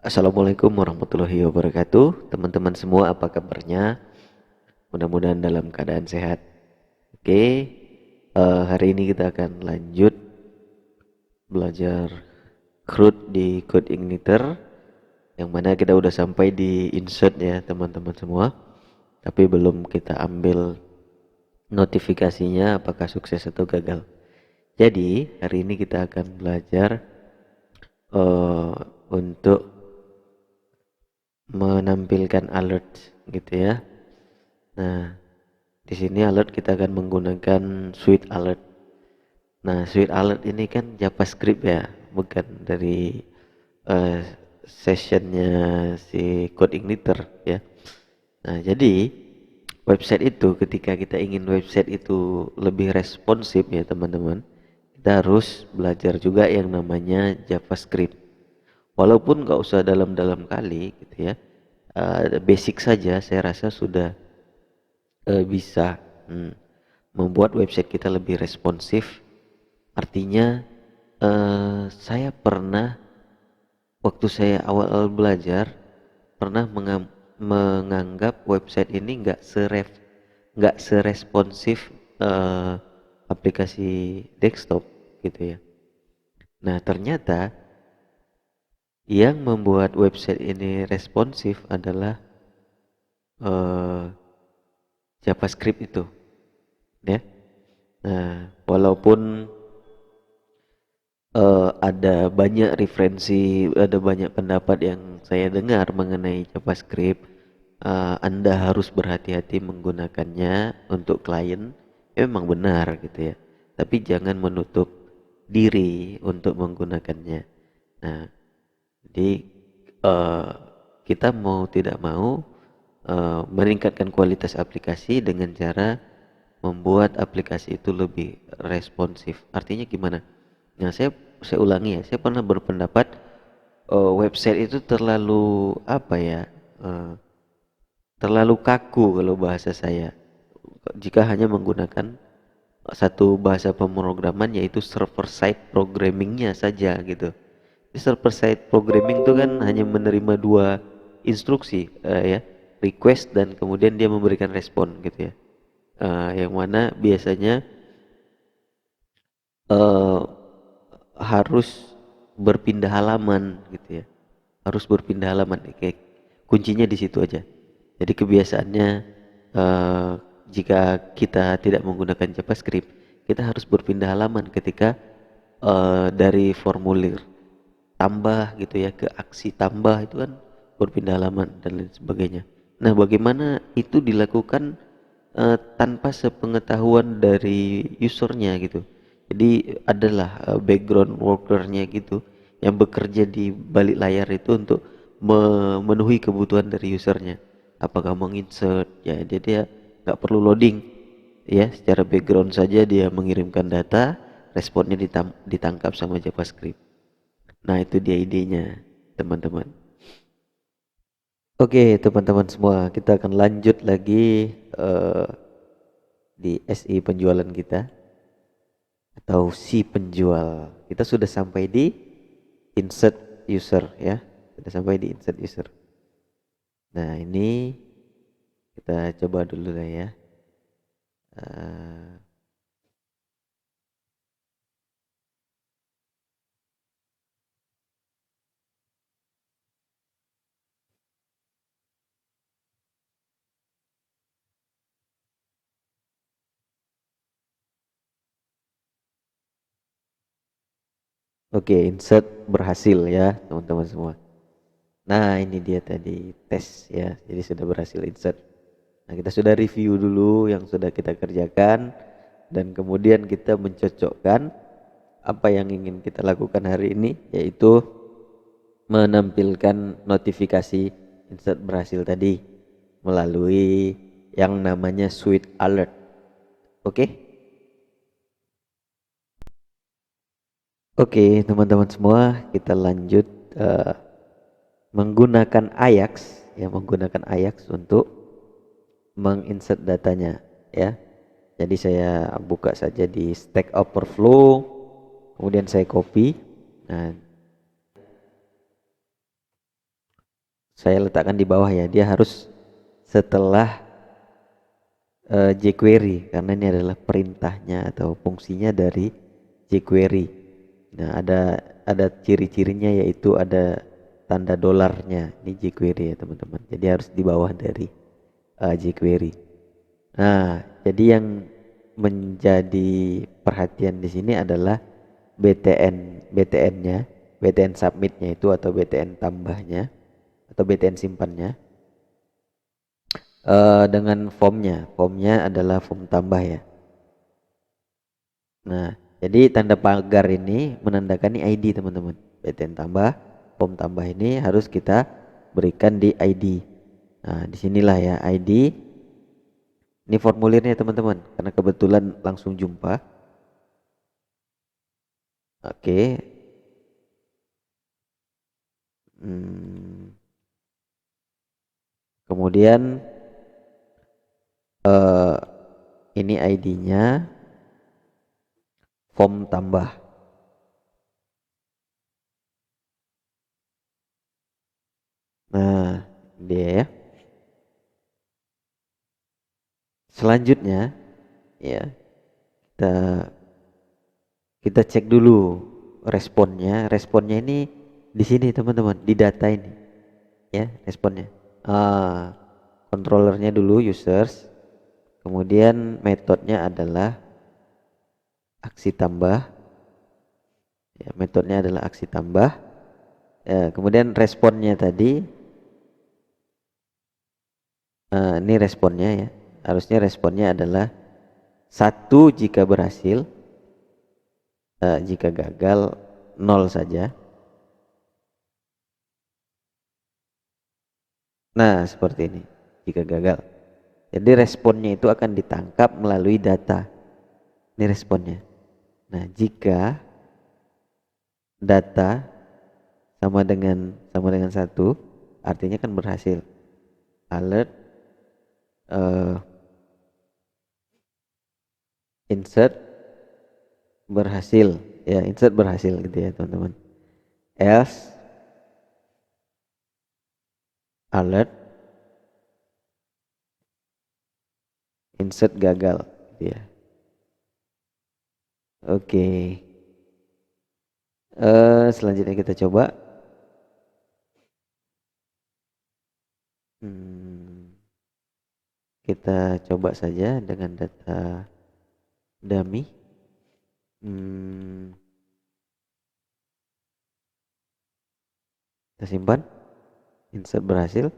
Assalamualaikum warahmatullahi wabarakatuh. Teman-teman semua, apa kabarnya? Mudah-mudahan dalam keadaan sehat. Oke, hari ini kita akan lanjut belajar CRUD di Code Igniter, yang mana kita udah sampai di insert ya teman-teman semua. Tapi belum kita ambil notifikasinya apakah sukses atau gagal. Jadi hari ini kita akan belajar untuk menampilkan alert gitu ya. Nah, di sini alert kita akan menggunakan suite alert. Nah, suite alert ini kan JavaScript ya, bukan dari eh, sessionnya si Code Igniter ya. Nah, jadi website itu ketika kita ingin website itu lebih responsif ya teman-teman, kita harus belajar juga yang namanya JavaScript. Walaupun nggak usah dalam-dalam kali gitu ya, basic saja saya rasa sudah bisa membuat website kita lebih responsif. Artinya saya pernah waktu saya awal-awal belajar pernah menganggap website ini nggak seresponsif aplikasi desktop gitu ya. Nah, ternyata yang membuat website ini responsif adalah eh, JavaScript itu ya. Nah, walaupun ada banyak referensi, ada banyak pendapat yang saya dengar mengenai JavaScript. Anda harus berhati-hati menggunakannya untuk klien, memang benar gitu ya. Tapi jangan menutup diri untuk menggunakannya. Nah, jadi eh, kita mau tidak mau meningkatkan kualitas aplikasi dengan cara membuat aplikasi itu lebih responsif. Artinya gimana? Nah, saya ulangi ya, saya pernah berpendapat website itu terlalu apa ya, eh, terlalu kaku kalau bahasa saya. Jika hanya menggunakan satu bahasa pemrograman yaitu server side programmingnya saja gitu. Di server side programming itu kan hanya menerima dua instruksi ya, request dan kemudian dia memberikan respon gitu ya. Yang mana biasanya eh, harus berpindah halaman gitu ya, harus berpindah halaman kayak kuncinya di situ aja. Jadi kebiasaannya eh, jika kita tidak menggunakan JavaScript, kita harus berpindah halaman ketika dari formulir tambah gitu ya ke aksi tambah, itu kan berpindah halaman dan lain sebagainya. Nah, bagaimana itu dilakukan tanpa sepengetahuan dari usernya gitu. Jadi adalah background workernya gitu yang bekerja di balik layar itu untuk memenuhi kebutuhan dari usernya. Apakah menginsert ya, jadi dia nggak perlu loading ya, secara background saja dia mengirimkan data, responnya ditangkap sama JavaScript. Nah, itu dia idenya teman-teman. Oke teman-teman semua, kita akan lanjut lagi eh, di SI penjualan kita atau si penjual. Kita sudah sampai di insert user ya. Sudah sampai di insert user. Nah, ini kita coba dulu lah ya. Eh, Oke, insert berhasil ya teman-teman semua. Nah, ini dia tadi tes ya. Jadi sudah berhasil insert. Nah, kita sudah review dulu yang sudah kita kerjakan dan kemudian kita mencocokkan apa yang ingin kita lakukan hari ini, yaitu menampilkan notifikasi insert berhasil tadi melalui yang namanya suite alert. Oke? Oke, teman-teman semua, kita lanjut eh, menggunakan Ajax ya, menggunakan Ajax untuk menginsert datanya ya. Jadi saya buka saja di Stack Overflow, kemudian saya copy. Nah, saya letakkan di bawah ya, dia harus setelah jQuery, karena ini adalah perintahnya atau fungsinya dari jQuery. Nah, ada ciri-cirinya, yaitu ada tanda dolarnya. Ini jQuery ya teman-teman. Jadi harus di bawah dari jQuery. Nah, jadi yang menjadi perhatian di sini adalah BTN-nya, BTN submitnya itu atau BTN tambahnya atau BTN simpannya, dengan formnya adalah form tambah ya. Nah, jadi tanda pagar ini menandakan ini ID teman-teman. BTN tambah, form tambah ini harus kita berikan di ID. Nah, disinilah ya ID. Ini formulirnya teman-teman, karena kebetulan langsung jumpa. Oke. Hmm, kemudian eh, ini ID-nya form tambah. Nah, dia ya. Selanjutnya ya, kita kita cek dulu responnya. Responnya ini di sini teman-teman, di data ini ya responnya. Ah, controllernya dulu users, kemudian metodenya adalah aksi tambah. Ya, metodenya adalah aksi tambah. Ya, kemudian responnya tadi, ini responnya ya. Harusnya responnya adalah satu jika berhasil, jika gagal nol saja. Nah, seperti ini. Jika gagal. Jadi responnya itu akan ditangkap melalui data. Ini responnya. Nah, jika data sama dengan satu, artinya kan berhasil. Alert, uh, insert berhasil, ya insert berhasil gitu ya teman-teman. Else, alert, insert gagal gitu ya. Oke. Selanjutnya kita coba. Hmm, kita coba saja dengan data dummy. Hmm, kita simpan. Insert berhasil.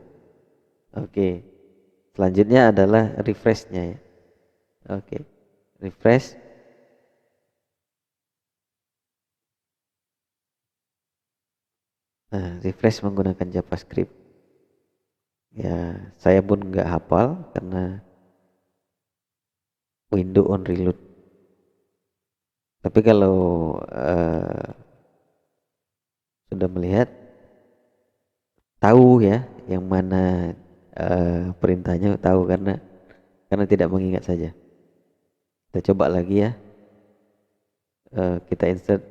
Oke. Selanjutnya adalah refreshnya ya. Oke. Refresh. Nah, refresh menggunakan JavaScript. Ya, saya pun nggak hafal karena window on reload. Tapi kalau sudah melihat, tahu ya yang mana perintahnya, tahu karena tidak mengingat saja. Kita coba lagi ya. Kita insert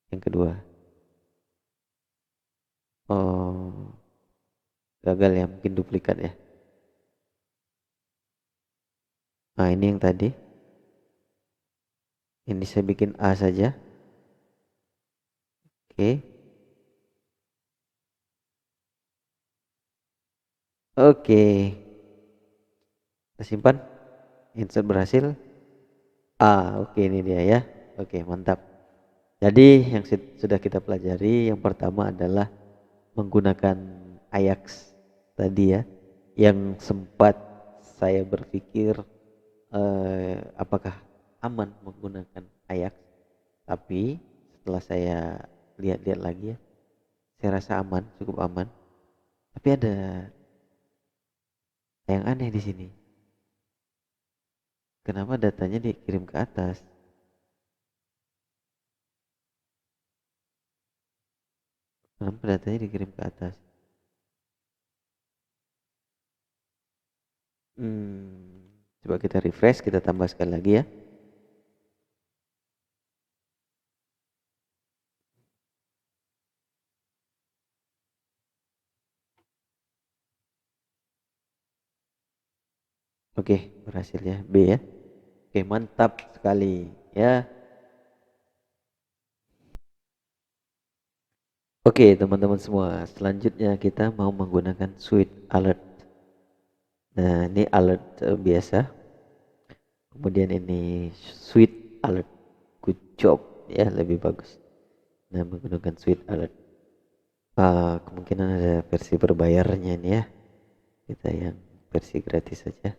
yang kedua. Oh, gagal ya, mungkin duplikat ya. Nah, ini yang tadi. Ini saya bikin A saja. Oke. Oke. Kita simpan. Insert berhasil. Oke, ini dia ya. Oke, mantap. Jadi yang sudah kita pelajari, yang pertama adalah menggunakan Ajax tadi ya, yang sempat saya berpikir apakah aman menggunakan Ajax, tapi setelah saya lihat-lihat lagi ya, saya rasa aman, cukup aman. Tapi ada yang aneh di sini. Kenapa datanya dikirim ke atas? Kenapa datanya dikirim ke atas? Coba kita refresh, kita tambah sekali lagi ya. Oke, berhasil ya. B ya. Oke, mantap sekali ya. Oke, teman-teman semua. Selanjutnya kita mau menggunakan suite alert. Nah, ini alert biasa. Kemudian ini suite alert. Good job ya, lebih bagus. Nah, menggunakan suite alert. Kemungkinan ada versi berbayarnya ini ya. Kita yang versi gratis saja.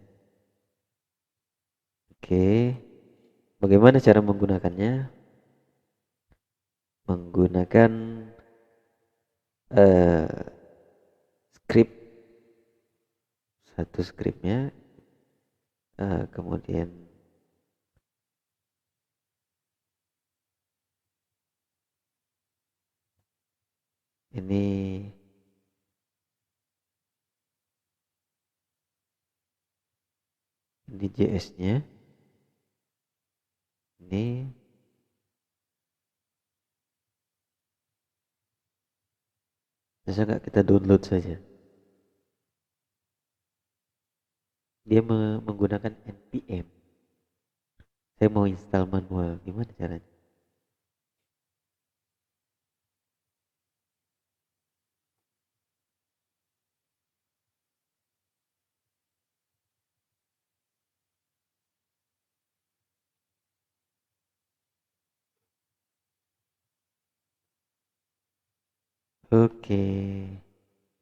Oke. Bagaimana cara menggunakannya? Menggunakan eh, script, satu scriptnya, kemudian ini JS-nya, ini bisa nggak kita download saja? Dia menggunakan npm. Saya mau install manual, gimana caranya? Oke,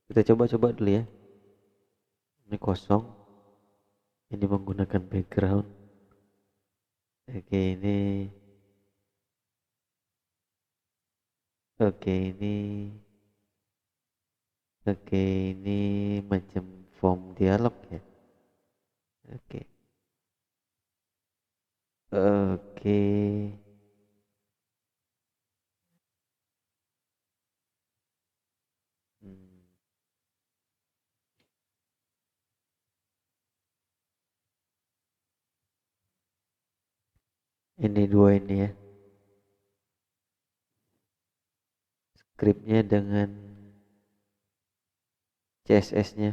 kita coba-coba dulu ya. Ini kosong, ini menggunakan background. Oke, oke ini, oke ini macam form dialog ya. Oke, oke. Hmm, ini dua ini ya. Scriptnya dengan CSS-nya.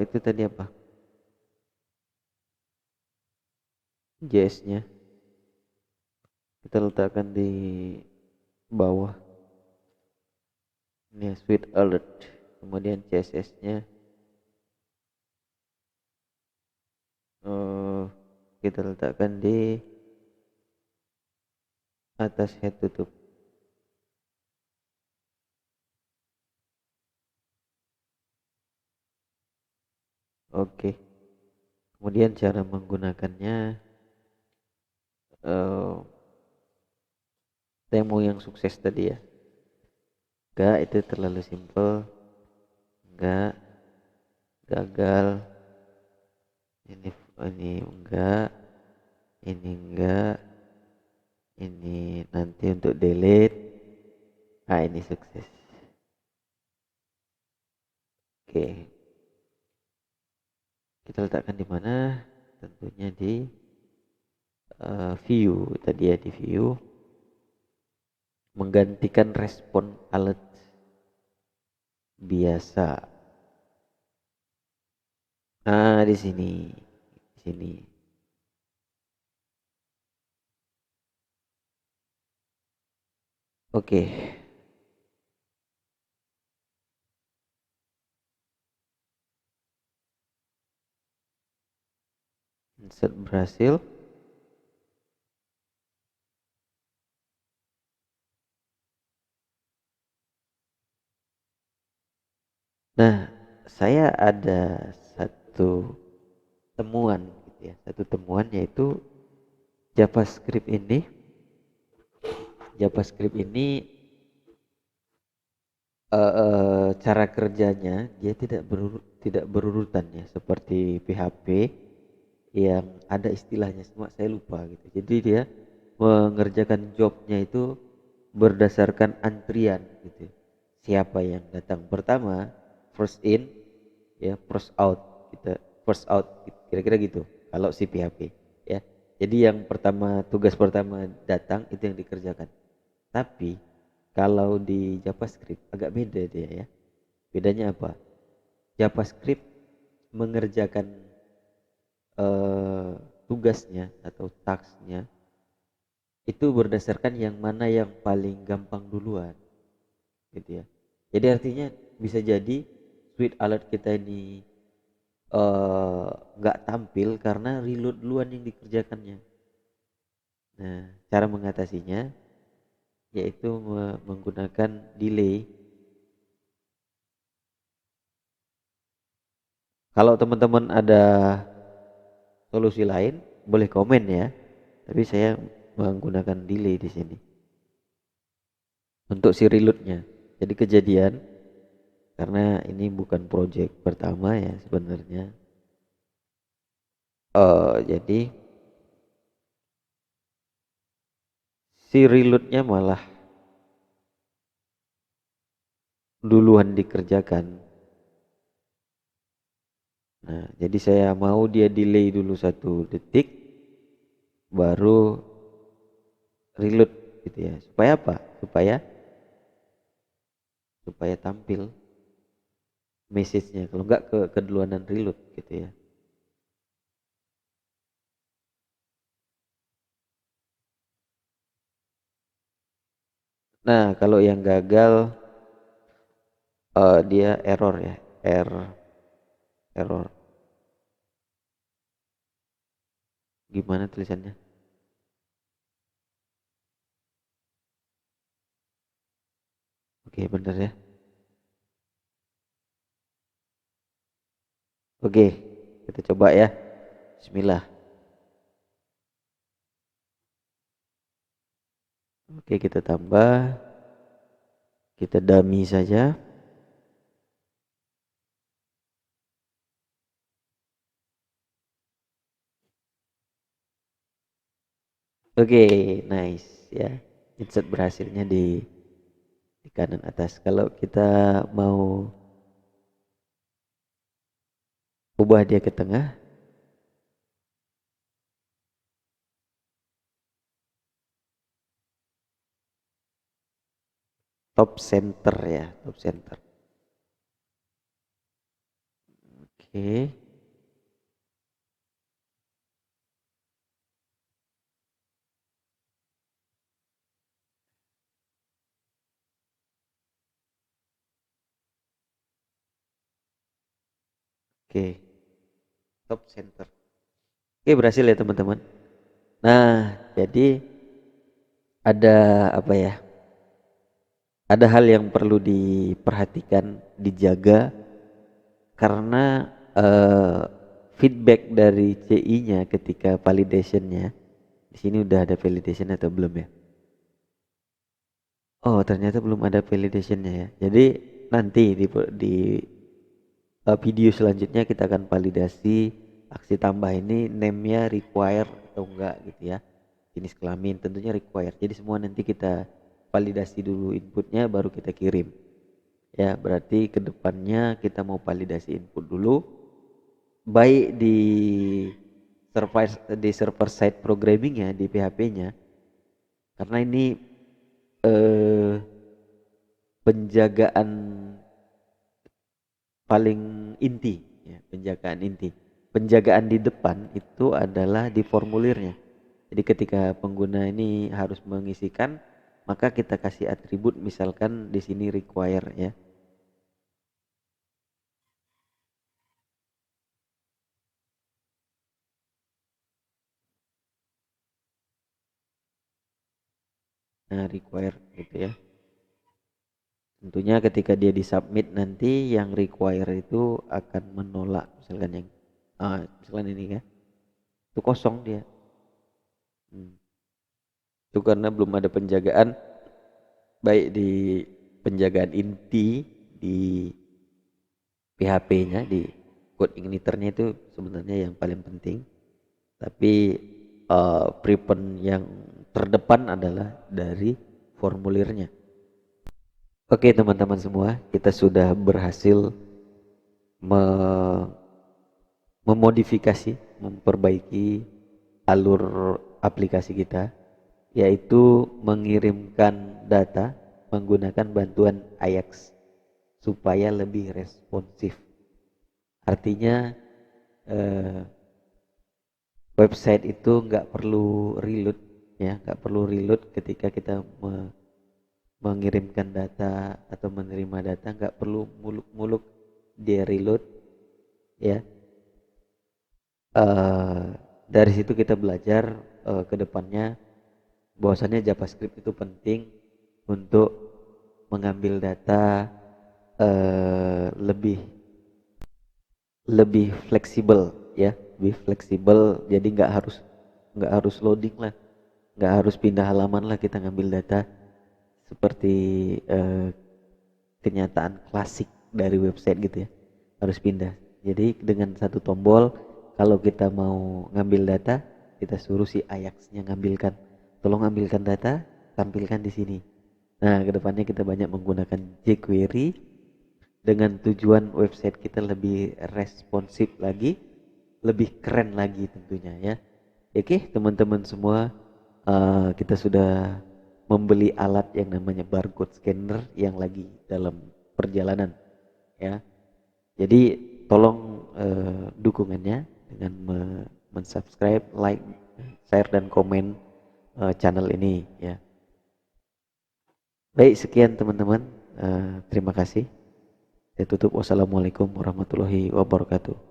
Itu tadi apa? JS-nya. Kita letakkan di bawah. Ini suite alert. Kemudian CSS-nya kita letakkan di atas head tutup. Oke. Kemudian cara menggunakannya, eh saya mau yang sukses tadi ya. Enggak, itu terlalu simple. Enggak, gagal. Ini enggak, ini enggak, ini nanti untuk delete. Ini sukses. Oke, kita letakkan di mana? Tentunya di view tadi ya, di view, menggantikan respon alert biasa. Di sini, di sini. Oke, insert berhasil. Nah, saya ada satu temuan gitu ya, satu temuan yaitu JavaScript ini, JavaScript ini cara kerjanya dia tidak berurutan ya seperti PHP yang ada istilahnya, semua saya lupa gitu. Jadi dia mengerjakan jobnya itu berdasarkan antrian gitu. Siapa yang datang pertama, first in ya, first out, kita first out kira-kira gitu kalau si PHP ya. Jadi yang pertama, tugas pertama datang itu yang dikerjakan. Tapi kalau di JavaScript agak beda dia ya. Bedanya apa? JavaScript mengerjakan tugasnya atau tasknya itu berdasarkan yang mana yang paling gampang duluan, gitu ya. Jadi artinya bisa jadi switch alert kita ini nggak tampil karena reload duluan yang dikerjakannya. Nah, cara mengatasinya yaitu menggunakan delay. Kalau teman-teman ada solusi lain, boleh komen ya. Tapi saya menggunakan delay di sini untuk si reloadnya. Jadi kejadian karena ini bukan project pertama ya sebenarnya. Jadi si reloadnya malah duluan dikerjakan. Nah, jadi saya mau dia delay dulu 1 detik, baru reload gitu ya. Supaya apa? Supaya tampil message-nya. Kalau enggak keduluanan reload gitu ya. Nah, kalau yang gagal dia error ya, error. Gimana tulisannya? Oke, bener ya. Oke, kita coba ya. Bismillah. Oke, kita tambah. Kita dummy saja. Oke, nice ya. Insert berhasilnya di kanan atas. Kalau kita mau ubah dia ke tengah, top center ya, top center. Oke. Oke, top center. Oke, berhasil ya teman-teman. Nah, jadi ada apa ya? Ada hal yang perlu diperhatikan, dijaga karena feedback dari CI-nya ketika validationnya. Di sini udah ada validation atau belum ya? Oh, ternyata belum ada validationnya ya. Jadi nanti di video selanjutnya kita akan validasi aksi tambah ini name-nya require atau enggak gitu ya. Jenis kelamin tentunya require. Jadi semua nanti kita validasi dulu inputnya baru kita kirim. Ya, berarti kedepannya kita mau validasi input dulu baik server side programming ya di PHP-nya karena ini eh, penjagaan paling inti ya, penjagaan di depan itu adalah di formulirnya. Jadi ketika pengguna ini harus mengisikan maka kita kasih atribut misalkan di sini require ya. Nah, require gitu ya. Tentunya ketika dia disubmit nanti yang require itu akan menolak misalkan yang misalkan ini ya. Itu kosong dia. Hmm. Itu karena belum ada penjagaan baik di penjagaan inti di PHP-nya di code igniternya itu sebenarnya yang paling penting. Tapi prepend yang terdepan adalah dari formulirnya. Oke teman-teman semua, kita sudah berhasil memodifikasi, memperbaiki alur aplikasi kita, yaitu mengirimkan data menggunakan bantuan Ajax supaya lebih responsif. Artinya eh, website itu nggak perlu reload, ya, nggak perlu reload ketika kita mengirimkan data atau menerima data, nggak perlu muluk-muluk dia reload, ya. Eh, dari situ kita belajar ke depannya bahwasannya JavaScript itu penting untuk mengambil data lebih lebih fleksibel, ya, lebih fleksibel. Jadi nggak harus loading lah, nggak harus pindah halaman lah kita ngambil data seperti eh, kenyataan klasik dari website gitu ya, harus pindah. Jadi dengan satu tombol, kalau kita mau ngambil data, kita suruh si Ajax-nya ngambilkan, tolong ambilkan data, tampilkan di sini. Nah, kedepannya kita banyak menggunakan jQuery dengan tujuan website kita lebih responsif lagi, lebih keren lagi tentunya, ya. Oke, teman-teman semua, kita sudah membeli alat yang namanya barcode scanner yang lagi dalam perjalanan, ya. Jadi tolong dukungannya dengan mensubscribe, like, share dan komen channel ini, ya. Baik, sekian teman-teman. Terima kasih. Saya tutup. Wassalamualaikum warahmatullahi wabarakatuh.